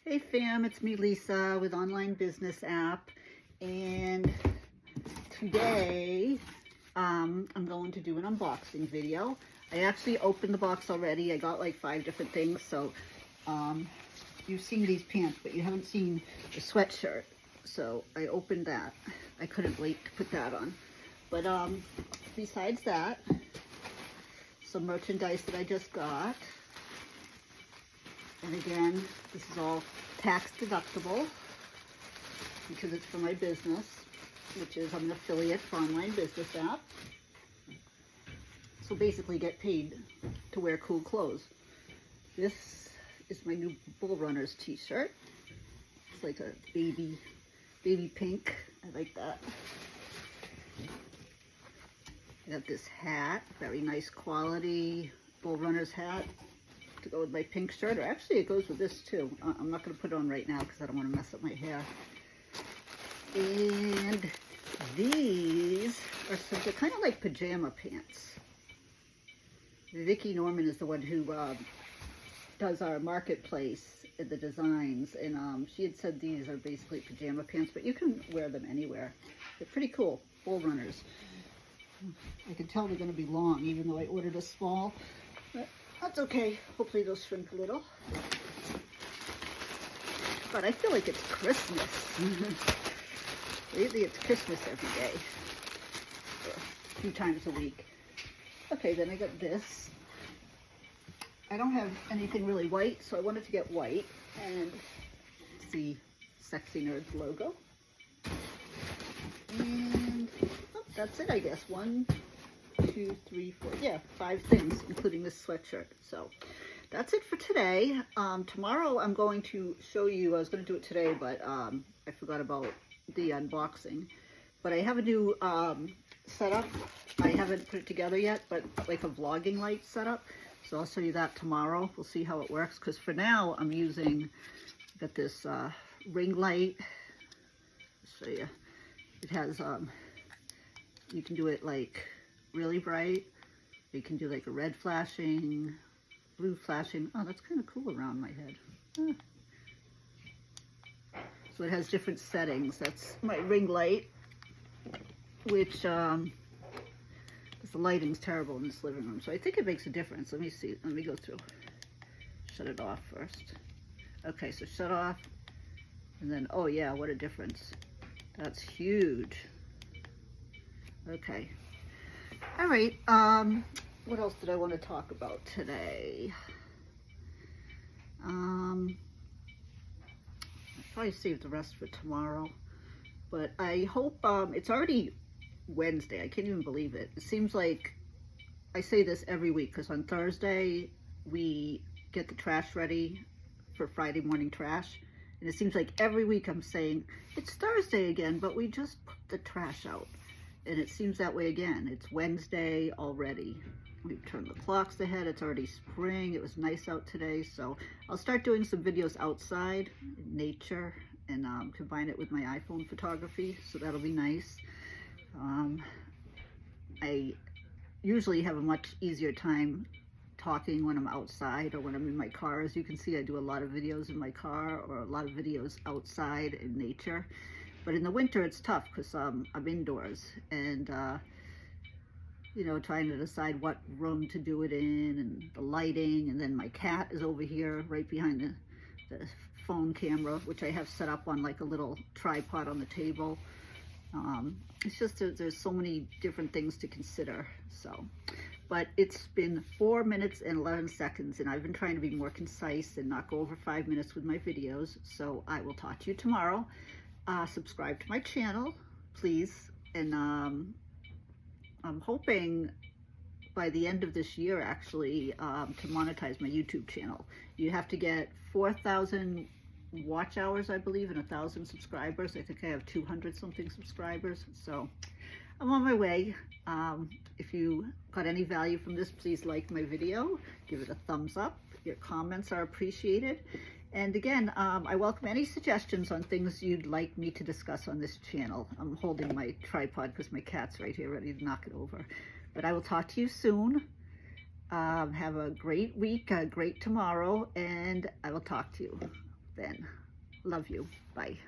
Hey fam, it's me Lisa with Online Business App, and today I'm going to do an unboxing video. I actually opened the box already. I got like 5 different things, so you've seen these pants, but you haven't seen the sweatshirt. So I opened that. I couldn't wait to put that on. But besides that, some merchandise that I just got. And again, this is all tax deductible because it's for my business, which is I'm an affiliate for Online Business App. So basically get paid to wear cool clothes. This is my new Bull Runners t-shirt. It's like a baby pink. I like that. I got this hat, very nice quality Bull Runners hat to go with my pink shirt, or actually it goes with this too. I'm not going to put it on right now because I don't want to mess up my hair. And these are they're kind of like pajama pants. Vicki Norman is the one who does our marketplace and the designs, and she had said these are basically pajama pants, but you can wear them anywhere. They're pretty cool. Bull Runners. I can tell they're going to be long, even though I ordered a small. But that's okay. Hopefully they'll shrink a little. But I feel like it's Christmas. Lately it's Christmas every day. A few times a week. Okay, then I got this. I don't have anything really white, so I wanted to get white. And it's the Sexy Nerds logo. And that's it, I guess. 1, 2, 3, 4, yeah, 5 things, including this sweatshirt. So that's it for today. Tomorrow I'm going to show you, I was going to do it today, but I forgot about the unboxing. But I have a new setup. I haven't put it together yet, but like a vlogging light setup. So I'll show you that tomorrow. We'll see how it works, because for now I'm using, got this ring light. I'll show you. It has, you can do it like really bright. You can do like a red flashing, blue flashing. Oh, that's kind of cool around my head. So it has different settings. That's my ring light, which the lighting's terrible in this living room. So I think it makes a difference. Let me see. Let me go through. Shut it off first. Okay, so shut off. And then, oh yeah, what a difference. That's huge. Okay. All right. What else did I want to talk about today? I'll probably save the rest for tomorrow. But I hope, it's already Wednesday. I can't even believe it. It seems like I say this every week, because on Thursday we get the trash ready for Friday morning trash. And it seems like every week I'm saying, it's Thursday again, but we just put the trash out. And it seems that way again. It's Wednesday already. We've turned the clocks ahead. It's already spring. It was nice out today. So I'll start doing some videos outside in nature and combine it with my iPhone photography. So that'll be nice. I usually have a much easier time talking when I'm outside or when I'm in my car. As you can see, I do a lot of videos in my car or a lot of videos outside in nature. But in the winter, it's tough because I'm indoors and, you know, trying to decide what room to do it in and the lighting. And then my cat is over here right behind the phone camera, which I have set up on like a little tripod on the table. It's just there's so many different things to consider. So, but it's been 4 minutes and 11 seconds, and I've been trying to be more concise and not go over 5 minutes with my videos. So I will talk to you tomorrow. Subscribe to my channel, please. And I'm hoping by the end of this year, actually, to monetize my YouTube channel. You have to get 4,000 watch hours, I believe, and 1,000 subscribers. I think I have 200 something subscribers. So I'm on my way. If you got any value from this, please like my video, give it a thumbs up. Your comments are appreciated. And again, I welcome any suggestions on things you'd like me to discuss on this channel. I'm holding my tripod because my cat's right here ready to knock it over. But I will talk to you soon. Have a great week, a great tomorrow, and I will talk to you. then. Love you. Bye.